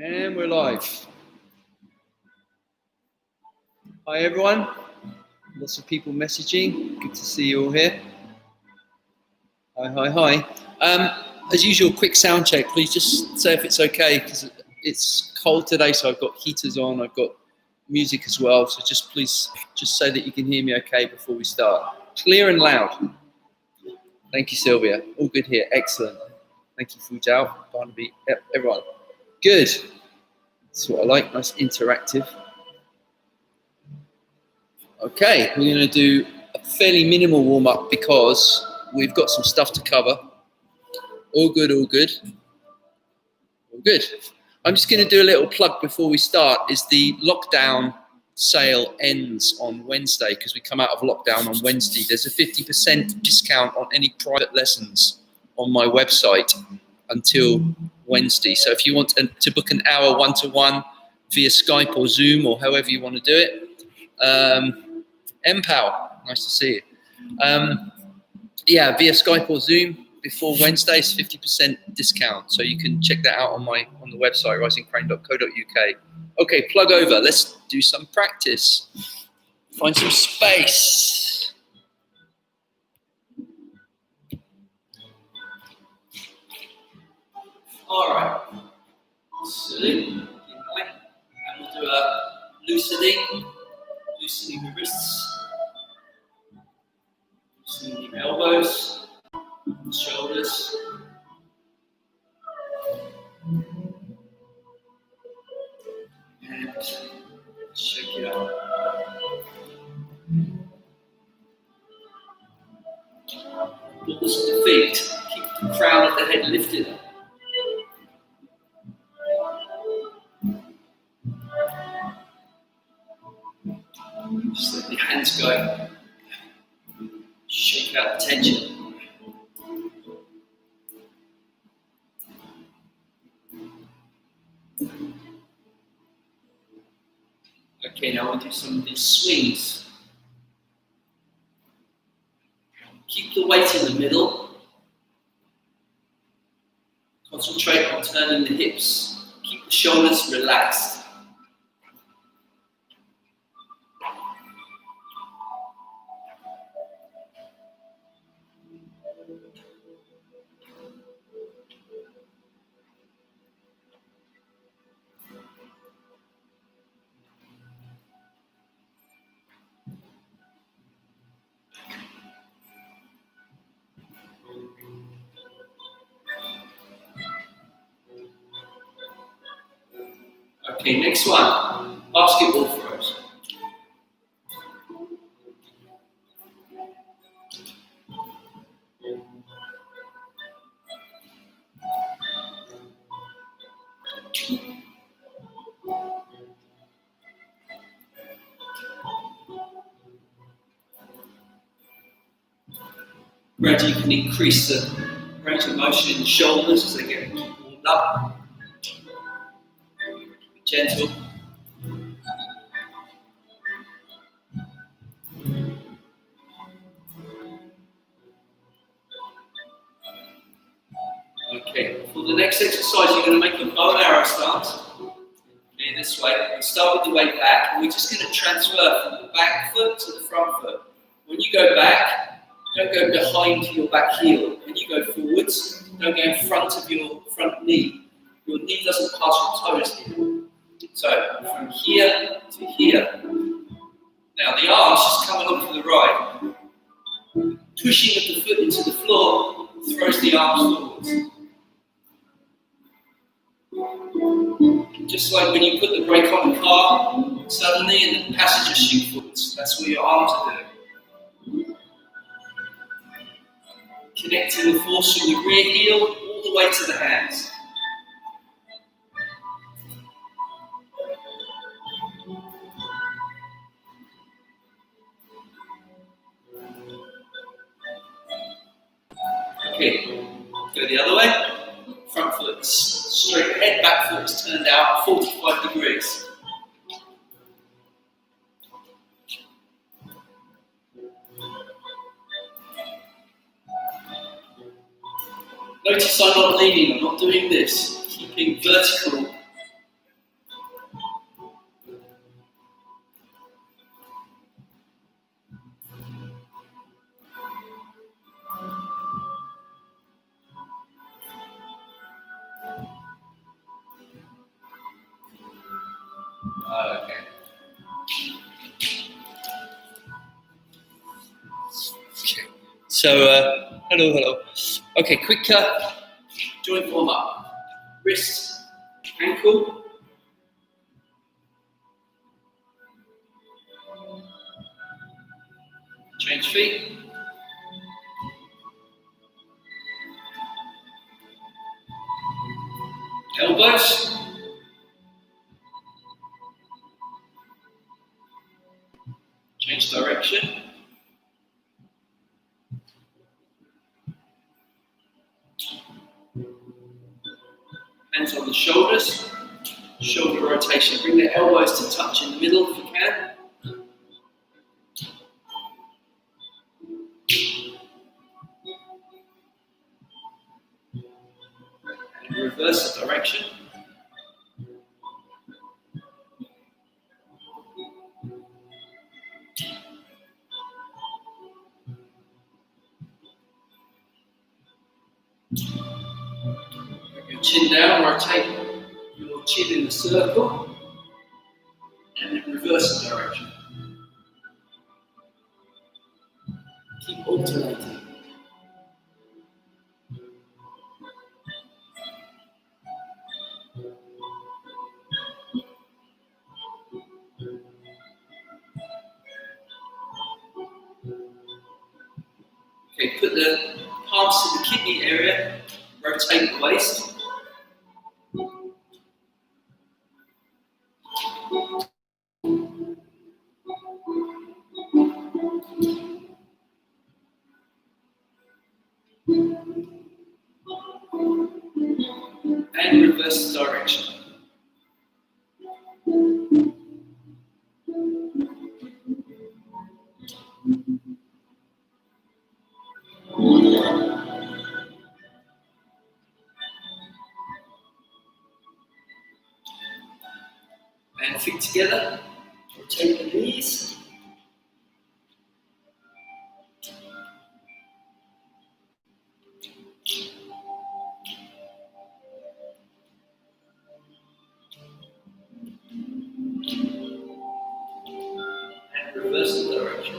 And we're live. Hi everyone. Lots of people messaging. Good to see you all here. Hi. As usual, quick sound check. Please just say if it's okay, because it's cold today, so I've got heaters on. I've got music as well. So please say that you can hear me okay before we start. Clear and loud. Thank you, Sylvia. All good here. Excellent. Thank you, Fujao, Barnaby, everyone. Good. That's what I like. Nice interactive. Okay, we're going to do a fairly minimal warm-up because we've got some stuff to cover. All good. I'm just going to do a little plug before we start. Is the lockdown sale ends on Wednesday because we come out of lockdown on Wednesday. There's a 50% discount on any private lessons on my website until Wednesday. So if you want to book an hour one-to-one via Skype or Zoom or however you want to do it, MPOW, nice to see you. Yeah, via Skype or Zoom before Wednesday, it's 50% discount. So you can check that out on the website, risingcrane.co.uk. Okay, plug over. Let's do some practice. Find some space. All right. Silly. And we'll do a loosening the wrists, loosening the elbows, shoulders. And shake it up. Balls of the feet. Keep the crown of the head lifted up. Just let the hands go. Shake out the tension. Okay, now we'll do some of these swings. Keep the weight in the middle. Concentrate on turning the hips. Keep the shoulders relaxed. Okay, next one, basketball throws. Gradually you can increase the range of motion in the shoulders as they get warmed up. Be gentle. Okay, for the next exercise, you're going to make a bow and arrow stance. Okay, this way. We start with the weight back, and we're just going to transfer from the back foot to the front foot. When you go back, don't go behind your back heel. When you go forwards, don't go in front of your front knee. Your knee doesn't pass your toes here. So, from here to here. Now, the arms just come along for the ride. Pushing of the foot into the floor throws the arms forwards. Just like when you put the brake on a car, suddenly and the passenger shoot forwards. That's what your arms are doing. Connecting the force from the rear heel all the way to the hands. Okay, go the other way. Front foot is straight ahead, back foot is turned out 45 degrees. Notice I'm not leaning, I'm not doing this. Keeping vertical So, hello, hello. Okay, quick joint warm up. Wrist, ankle. Change feet. Elbows. Change direction. Hands on the shoulders. Shoulder rotation. Bring the elbows to touch in the middle if you can. And reverse the direction. Bring your chin down, rotate your chin in a circle, and then reverse the direction. Keep alternating. Okay, put the palms to the kidney area, rotate the waist. And reverse the direction. And feet together, rotate the knees. And reverse the direction.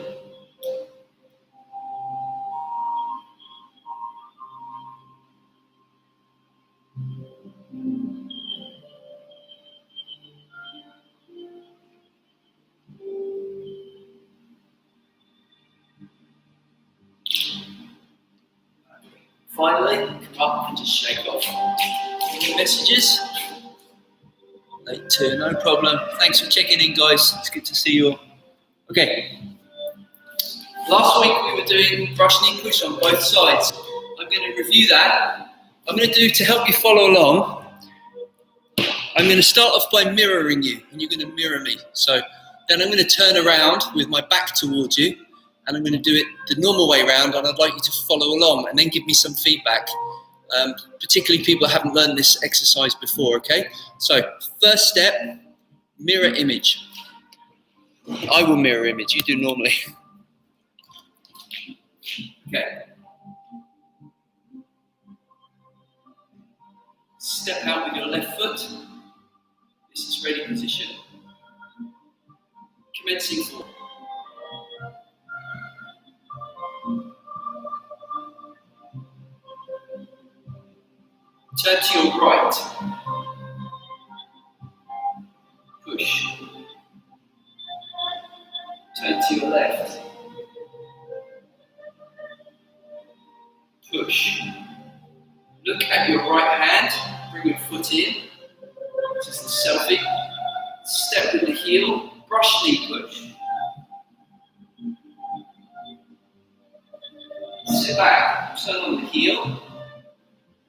Finally, come up and just shake off any messages. Late too, no problem. Thanks for checking in, guys. It's good to see you all. Okay. Last week we were doing brush knee push on both sides. I'm going to review that. I'm going to do, to help you follow along, I'm going to start off by mirroring you, and you're going to mirror me. So then I'm going to turn around with my back towards you, and I'm going to do it the normal way around, and I'd like you to follow along and then give me some feedback, particularly people who haven't learned this exercise before, okay? So first step, mirror image. I will mirror image, you do normally. Okay. Step out with your left foot. This is ready position. Commencing forward. Turn to your right. Push. Turn to your left. Push. Look at your right hand. Bring your foot in. This is the selfie. Step with the heel. Brush knee push. Sit back. Turn on the heel.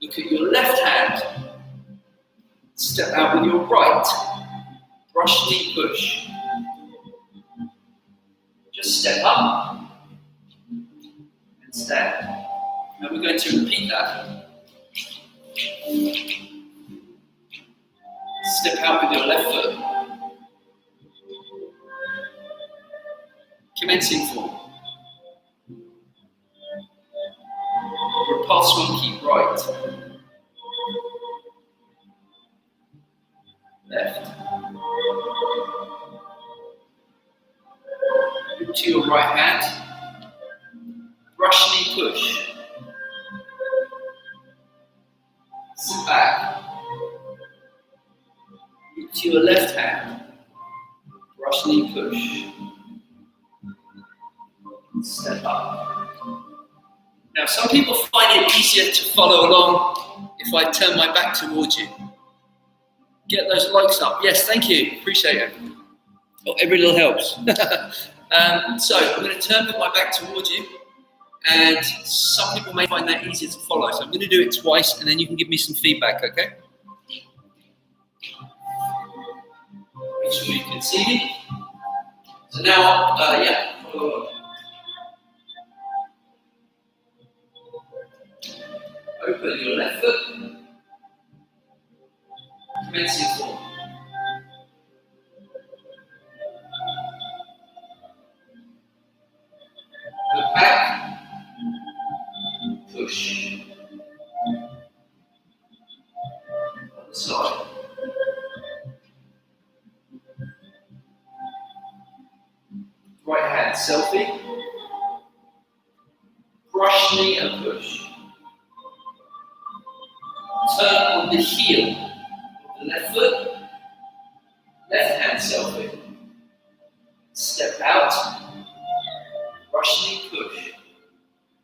Look at your left hand. Step out with your right. Brush knee push. Just step up and stand. Now we're going to repeat that. Step out with your left foot. Commencing forward. Repulse monkey right. Left. To your right hand. Brush knee push. Sit back. Look to your left hand. Brush knee push. Step up. Now, some people find it easier to follow along if I turn my back towards you. Get those likes up. Yes, thank you. Appreciate it. Oh, every little helps. So I'm going to turn with my back towards you, and some people may find that easier to follow. So I'm going to do it twice, and then you can give me some feedback, okay? Make sure you can see me. So now, follow along. Open your left foot. Commencing forward. Go back. Push. On the side. Right hand selfie. Brush knee and push. Turn on the heel of the left foot. Left hand selfie. Step out. Brush knee push.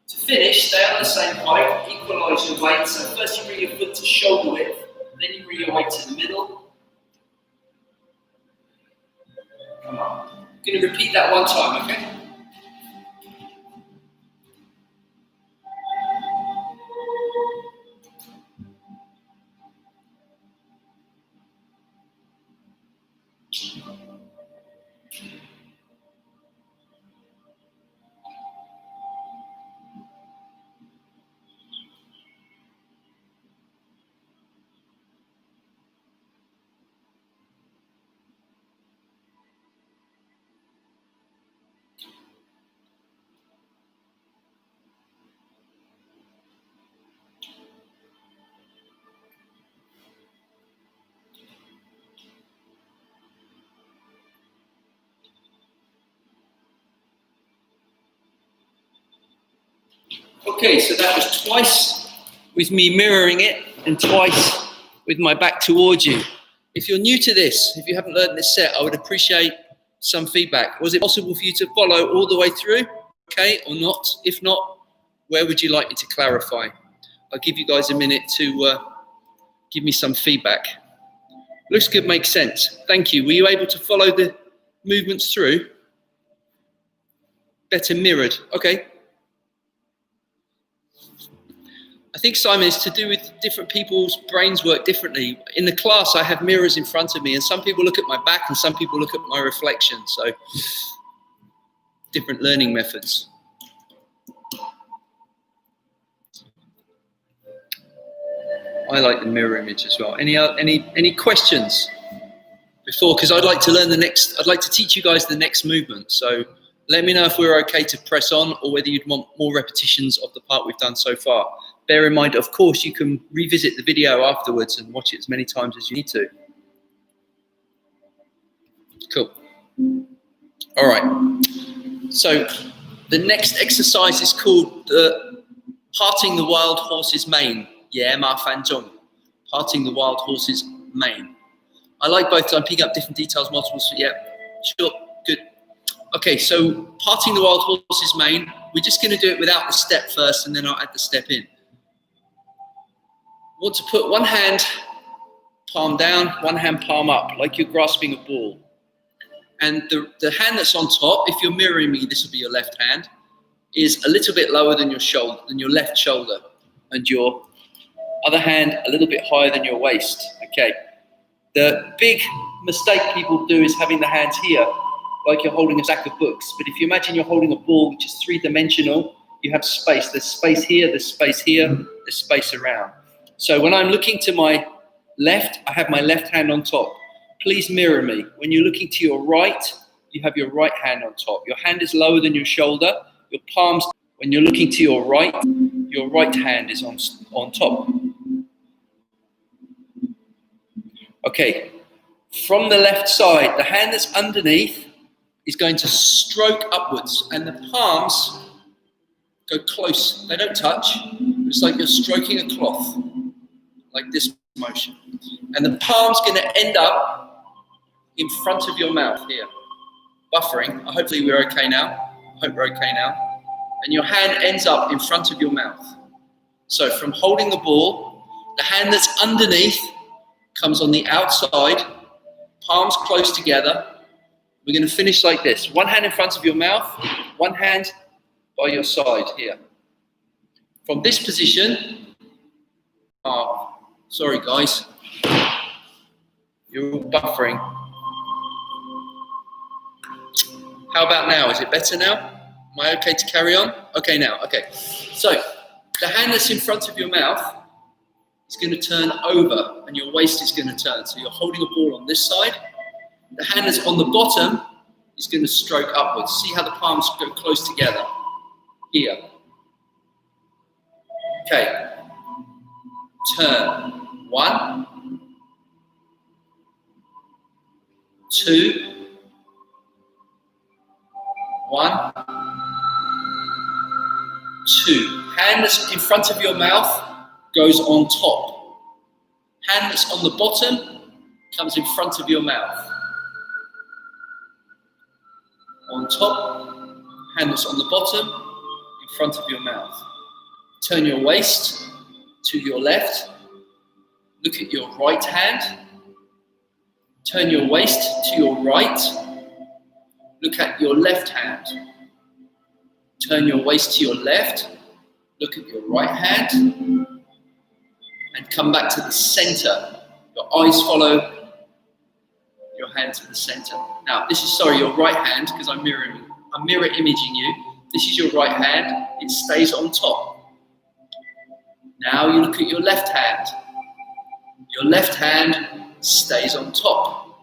To finish, stay on the same height, equalise your weight. So first you bring your foot to shoulder width, then you bring your weight to the middle. Come on. I'm going to repeat that one time, okay? Okay, so that was twice with me mirroring it and twice with my back towards you. If you're new to this, if you haven't learned this set, I would appreciate some feedback. Was it possible for you to follow all the way through? Okay, or not? If not, where would you like me to clarify? I'll give you guys a minute to give me some feedback. Looks good, makes sense. Thank you. Were you able to follow the movements through? Better mirrored. Okay. I think, Simon, it's to do with different people's brains work differently. In the class, I have mirrors in front of me, and some people look at my back and some people look at my reflection. So, different learning methods. I like the mirror image as well. Any questions before? Because I'd like to learn I'd like to teach you guys the next movement. So let me know if we're okay to press on, or whether you'd want more repetitions of the part we've done so far. Bear in mind, of course, you can revisit the video afterwards and watch it as many times as you need to. Cool. All right. So the next exercise is called parting the wild horse's mane. Yeah, ma fan zhong. Parting the wild horse's mane. I like both. I'm picking up different details, multiple. Yeah, sure, good. Okay, so parting the wild horse's mane. We're just going to do it without the step first, and then I'll add the step in. Want to put one hand palm down, one hand palm up, like you're grasping a ball. And the hand that's on top, if you're mirroring me, this will be your left hand, is a little bit lower than your shoulder, than your left shoulder, and your other hand a little bit higher than your waist. Okay. The big mistake people do is having the hands here, like you're holding a stack of books. But if you imagine you're holding a ball which is three-dimensional, you have space. There's space here, there's space here, there's space around. So when I'm looking to my left, I have my left hand on top. Please mirror me. When you're looking to your right, you have your right hand on top. Your hand is lower than your shoulder. Your palms, when you're looking to your right hand is on top. Okay, from the left side, the hand that's underneath is going to stroke upwards, and the palms go close. They don't touch. It's like you're stroking a cloth, like this motion. And the palm's going to end up in front of your mouth here. Buffering. Hopefully we're okay now. I hope we're okay now. And your hand ends up in front of your mouth. So from holding the ball, the hand that's underneath comes on the outside, palms close together. We're going to finish like this. One hand in front of your mouth, one hand by your side here. From this position, sorry guys, you're all buffering. How about now? Is it better now? Am I okay to carry on? Okay now, okay. So, the hand that's in front of your mouth is going to turn over and your waist is going to turn. So you're holding a ball on this side. The hand that's on the bottom is going to stroke upwards. See how the palms go close together? Here. Okay. Turn. 1, 2, 1, 2. Hand that's in front of your mouth goes on top. Hand that's on the bottom comes in front of your mouth. On top, hand that's on the bottom, in front of your mouth. Turn your waist to your left. Look at your right hand. Turn your waist to your right. Look at your left hand. Turn your waist to your left. Look at your right hand. And come back to the center. Your eyes follow your hand to the center. Now, this is, sorry, your right hand, because I'm mirror imaging you. This is your right hand. It stays on top. Now you look at your left hand. Your left hand stays on top.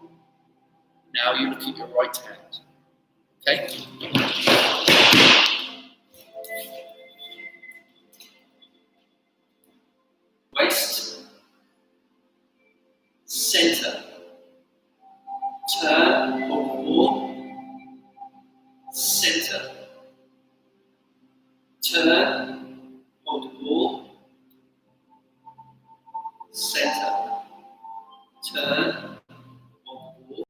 Now you look at your right hand. Okay? Waist, center, turn, hold the ball, center, turn, hold the ball, center, turn, hold the ball,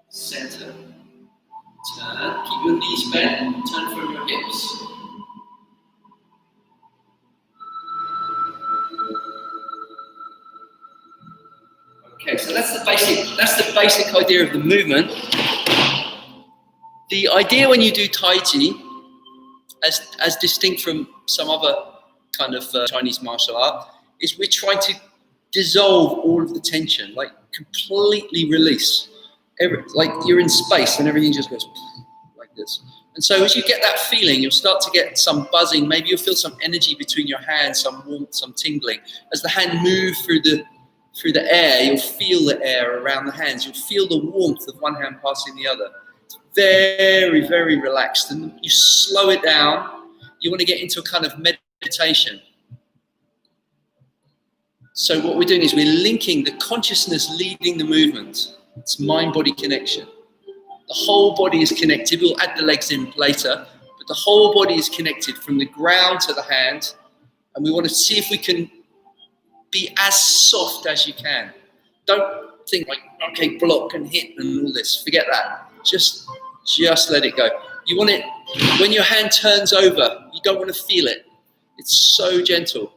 center, turn, keep your knees bent, turn from your hips. Okay, so that's the basic idea of the movement. The idea when you do Tai Chi, as distinct from some other kind of Chinese martial art, is we're trying to dissolve all of the tension, like completely release. Like you're in space and everything just goes like this. And so as you get that feeling, you'll start to get some buzzing. Maybe you'll feel some energy between your hands, some warmth, some tingling. As the hand moves through the air, you'll feel the air around the hands. You'll feel the warmth of one hand passing the other. It's very, very relaxed. And you slow it down. You want to get into a kind of meditation. So what we're doing is we're linking the consciousness leading the movement. It's mind-body connection. The whole body is connected. We'll add the legs in later. But the whole body is connected from the ground to the hand. And we want to see if we can be as soft as you can. Don't think like, okay, block and hit and all this. Forget that. Just let it go. You want it, when your hand turns over, you don't want to feel it. It's so gentle.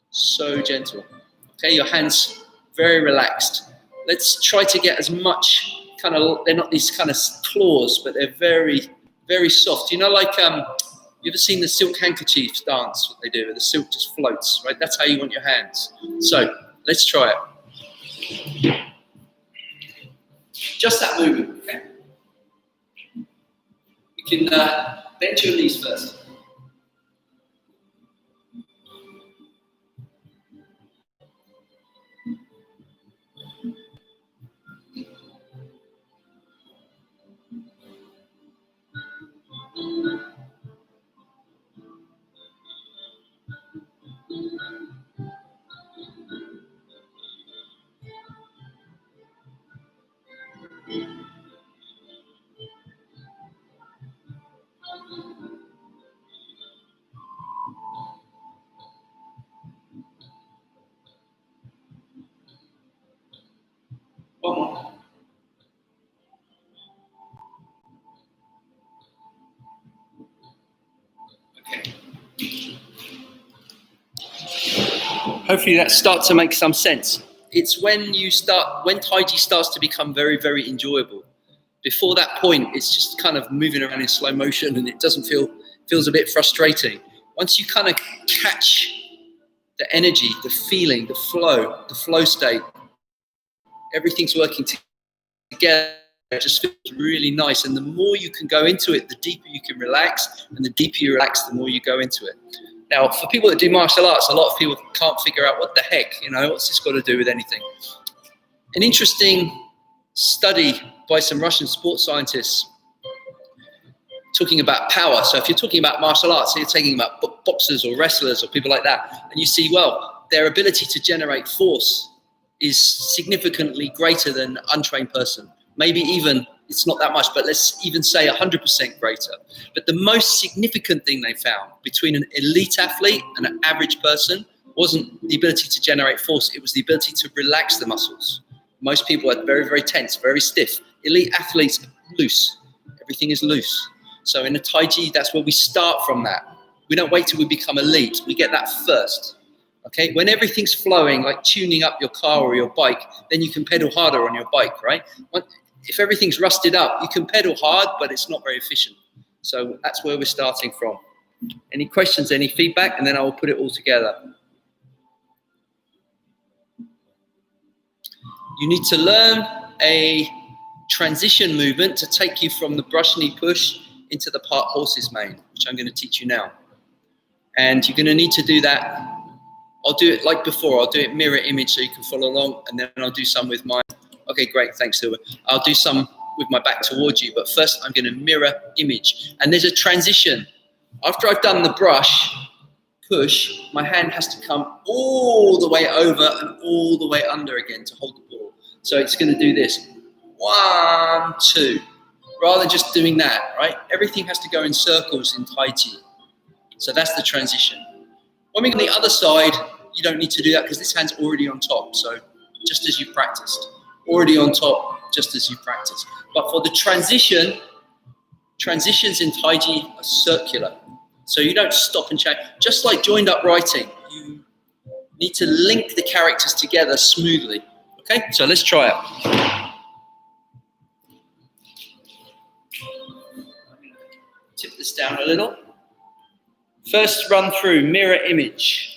So gentle. Okay, your hands very relaxed. Let's try to get as much kind of, they're not these kind of claws, but they're very, very soft. You know, like, you ever seen the silk handkerchiefs dance, what they do? The silk just floats, right? That's how you want your hands. So, let's try it. Just that movement, okay? You can bend your knees first. Hopefully that starts to make some sense. It's when Tai Chi starts to become very, very enjoyable. Before that point, it's just kind of moving around in slow motion and it feels a bit frustrating. Once you kind of catch the energy, the feeling, the flow state, everything's working together. It just feels really nice. And the more you can go into it, the deeper you can relax. And the deeper you relax, the more you go into it. Now, for people that do martial arts, a lot of people can't figure out what the heck, what's this got to do with anything? An interesting study by some Russian sports scientists talking about power. So if you're talking about martial arts, so you're talking about boxers or wrestlers or people like that, and you see, well, their ability to generate force is significantly greater than an untrained person. Maybe even, it's not that much, but let's even say 100% greater. But the most significant thing they found between an elite athlete and an average person wasn't the ability to generate force, it was the ability to relax the muscles. Most people are very, very tense, very stiff. Elite athletes are loose. Everything is loose. So in the Tai Chi, that's where we start from that. We don't wait till we become elite. We get that first. Okay, when everything's flowing, like tuning up your car or your bike, then you can pedal harder on your bike, right? If everything's rusted up, you can pedal hard, but it's not very efficient. So that's where we're starting from. Any questions, any feedback, and then I will put it all together. You need to learn a transition movement to take you from the brush knee push into the part horse's mane, which I'm going to teach you now. And you're going to need to do that. I'll do it like before. I'll do it mirror image so you can follow along, and then I'll do some with my... Okay, great. Thanks, Silver. I'll do some with my back towards you, but first I'm going to mirror image. And there's a transition. After I've done the brush push, my hand has to come all the way over and all the way under again to hold the ball. So it's going to do this. 1, 2. Rather than just doing that, right? Everything has to go in circles in Tai Chi. So that's the transition. When we go on the other side, you don't need to do that because this hand's already on top. So just as you practiced. Already on top, just as you practiced. But for the transitions in Tai Chi are circular. So you don't stop and change. Just like joined up writing, you need to link the characters together smoothly. Okay, so let's try it. Tip this down a little. First run through mirror image.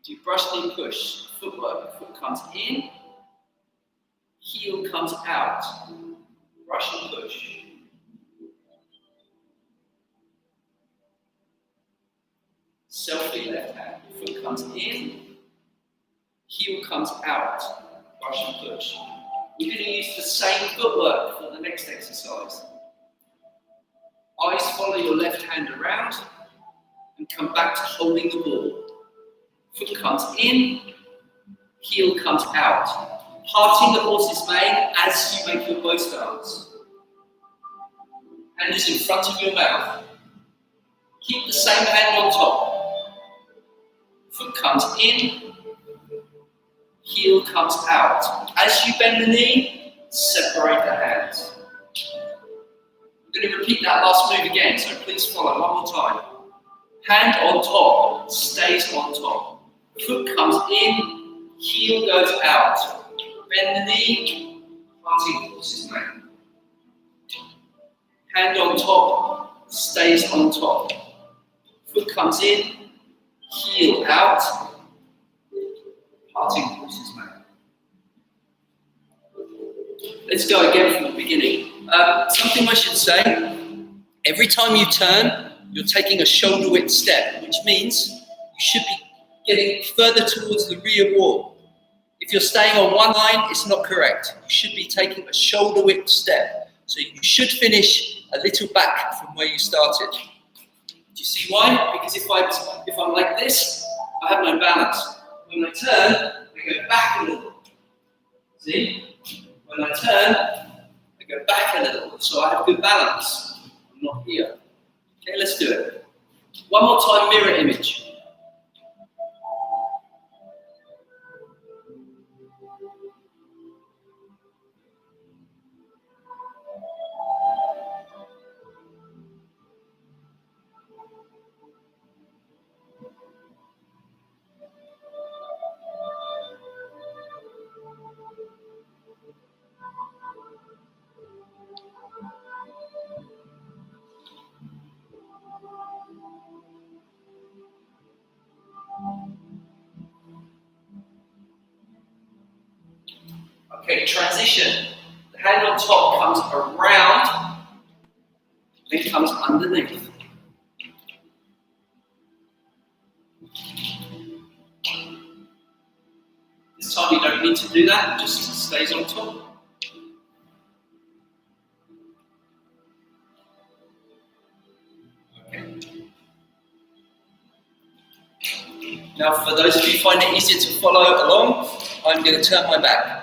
Do brush knee push, footwork, foot comes in, heel comes out, brush and push. Selfie left hand, foot comes in, heel comes out, brush and push. We're going to use the same footwork for the next exercise. Eyes follow your left hand around and come back to holding the ball. Foot comes in, heel comes out. Parting the horse's mane as you make your bow stance. Hand is in front of your mouth. Keep the same hand on top. Foot comes in, heel comes out. As you bend the knee, separate the hands. I'm going to repeat that last move again, so please follow one more time. Hand on top, stays on top. Foot comes in, heel goes out. Bend the knee, parting horse's mane. Hand on top, stays on top. Foot comes in, heel out, parting horse's mane. Let's go again from the beginning. Something I should say, every time you turn, you're taking a shoulder width step, which means you should be getting further towards the rear wall. If you're staying on one line, it's not correct. You should be taking a shoulder width step. So you should finish a little back from where you started. Do you see why? Because if I'm like this, I have no balance. When I turn, I go back a little. See? When I turn, I go back a little, so I have good balance. I'm not here. Okay, let's do it. One more time, mirror image. Okay, transition. The hand on top comes around, then comes underneath. This time you don't need to do that, it just stays on top. Okay. Now for those of you who find it easier to follow along, I'm going to turn my back.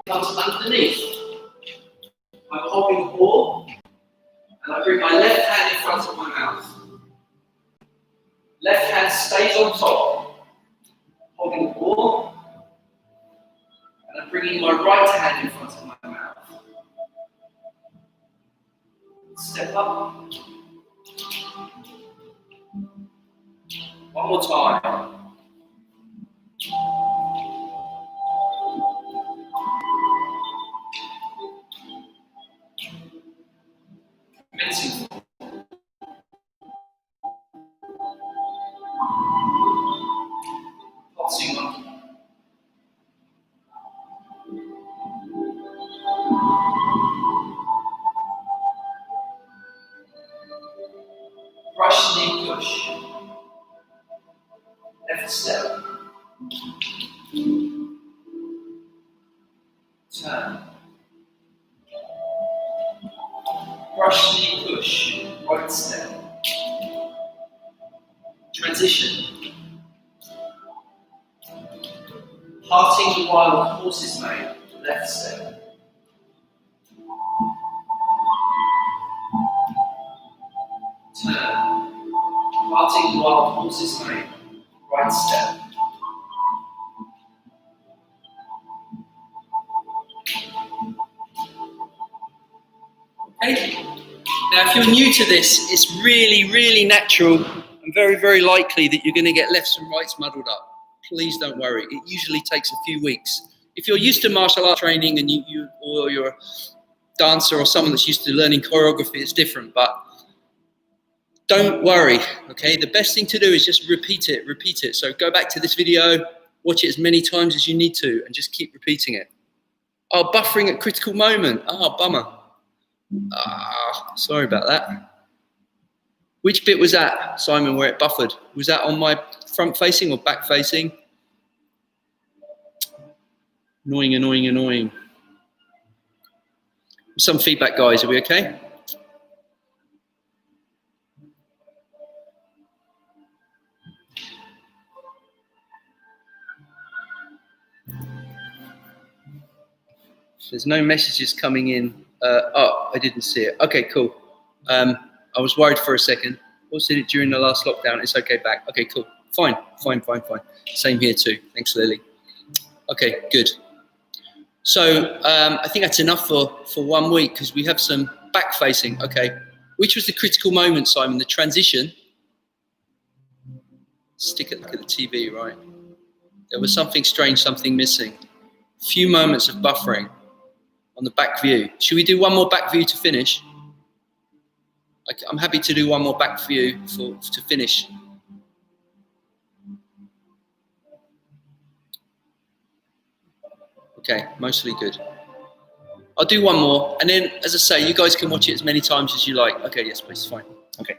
Comes underneath. I'm holding the ball, and I bring my left hand in front of my mouth. Left hand stays on top, holding the ball, and I'm bringing my right hand in front of my mouth. Step up. One more time. Commencing. Pulsing monkey. Brush, knee, push. Left step. Turn. Brush, knee, push. Right step. Transition. Parting the wild horse's mane. Left step. Turn. Parting the wild horse's mane. Right step. Okay. Now, if you're new to this, it's really, really natural and very, very likely that you're going to get lefts and rights muddled up. Please don't worry. It usually takes a few weeks. If you're used to martial art training and or you're a dancer or someone that's used to learning choreography, it's different. But don't worry. Okay. The best thing to do is just repeat it. Repeat it. So go back to this video, watch it as many times as you need to, and just keep repeating it. Oh, buffering at critical moment. Ah, bummer. Ah, sorry about that. Which bit was that, Simon, where it buffered? Was that on my front facing or back facing? Annoying, annoying, annoying. Some feedback, guys. Are we okay? There's no messages coming in. Oh, I didn't see it. Okay, cool. I was worried for a second. Also did it during the last lockdown. It's okay back. Okay, cool. Fine, fine, fine, fine. Same here too. Thanks, Lily. Okay, good. So I think that's enough for 1 week because we have some back facing. Okay. Which was the critical moment, Simon? The transition? Stick it, look at the TV, right? There was something strange, something missing. Few moments of buffering on the back view. Should we do one more back view to finish? I'm happy to do one more back view to finish. Okay, mostly good. I'll do one more, and then, as I say, you guys can watch it as many times as you like. Okay, yes, please, fine. Okay.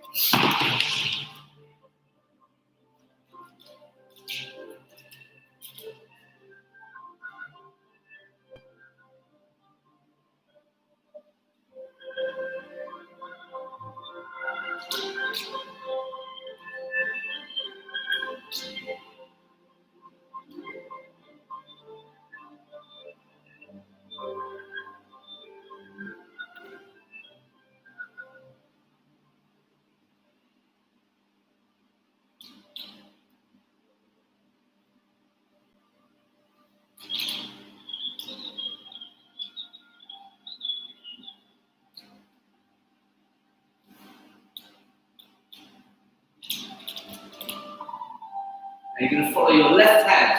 And you're going to follow your left hand.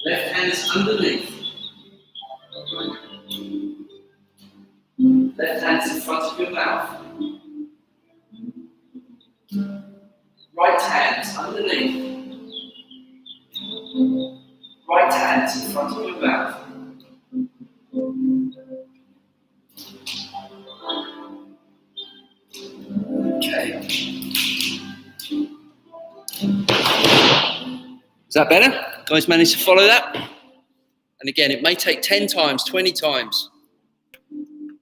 Left hand is underneath. Left hand is in front of your mouth. Right hand is underneath. Right hand is in front of your mouth. Okay. Is that better? Guys managed to follow that? And again, it may take 10 times, 20 times.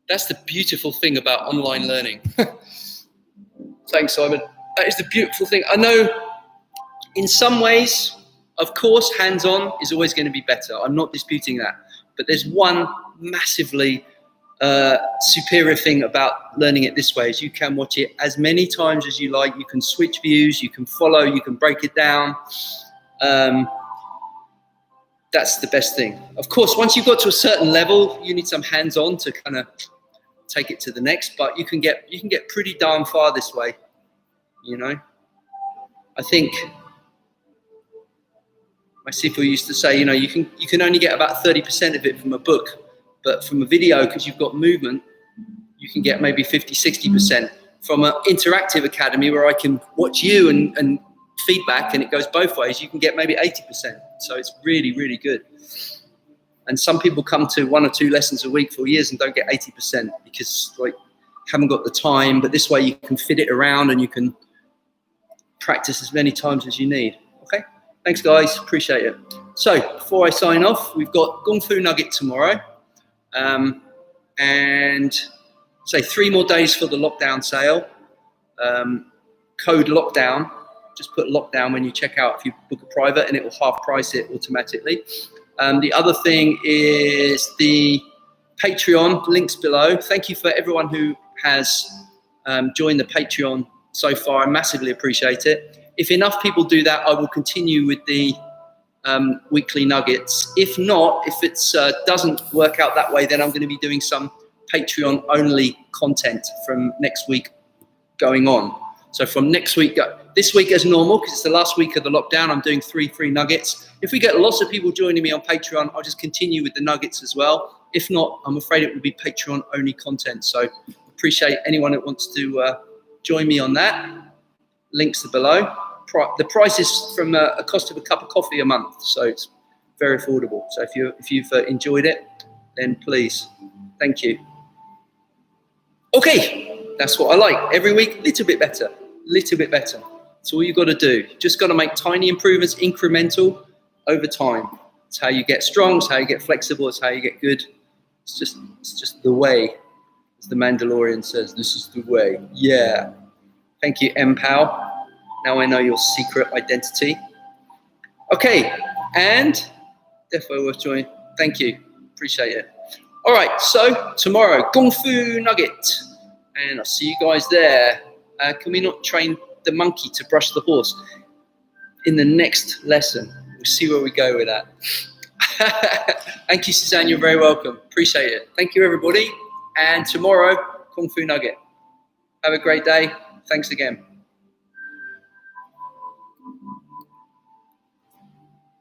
That's the beautiful thing about online learning. Thanks, Simon. That is the beautiful thing. I know in some ways, of course, hands-on is always going to be better. I'm not disputing that. But there's one massively superior thing about learning it this way is you can watch it as many times as you like. You can switch views, you can follow, you can break it down. That's the best thing. Of course, once you've got to a certain level, you need some hands-on to kind of take it to the next, but you can get pretty darn far this way, you know. I think my sifu used to say, you know, you can only get about 30% of it from a book, but from a video, because you've got movement, you can get maybe 50-60%. From an interactive academy where I can watch you and feedback and it goes both ways, you can get maybe 80%. So it's really, really good. And some people come to 1 or 2 lessons a week for years and don't get 80% because like haven't got the time, but this way you can fit it around and you can practice as many times as you need. Okay, thanks guys, appreciate it. So before I sign off, we've got Kung Fu Nugget tomorrow, and say 3 more days for the lockdown sale. Code lockdown, just put lockdown when you check out if you book a private and it will half price it automatically. The other thing is the Patreon, links below. Thank you for everyone who has joined the Patreon so far. I massively appreciate it. If enough people do that, I will continue with the weekly nuggets. If not, if it doesn't work out that way, then I'm going to be doing some Patreon only content from next week going on. So from next week, this week as normal, because it's the last week of the lockdown, I'm doing 3 free nuggets. If we get lots of people joining me on Patreon, I'll just continue with the nuggets as well. If not, I'm afraid it will be Patreon only content. So appreciate anyone that wants to join me on that. Links are below. The price is from a cost of a cup of coffee a month, so it's very affordable. So if you've enjoyed it, then please, thank you. Okay, that's what I like. Every week, little bit better, little bit better. That's all you've got to do. Just got to make tiny improvements, incremental, over time. It's how you get strong. It's how you get flexible. It's how you get good. It's just the way, as the Mandalorian says. This is the way. Yeah. Thank you, MPOW. Now I know your secret identity. Okay, and definitely worth joining. Thank you. Appreciate it. All right, so tomorrow, Kung Fu Nugget. And I'll see you guys there. Can we not train the monkey to brush the horse in the next lesson? We'll see where we go with that. Thank you, Suzanne. You're very welcome. Appreciate it. Thank you, everybody. And tomorrow, Kung Fu Nugget. Have a great day. Thanks again.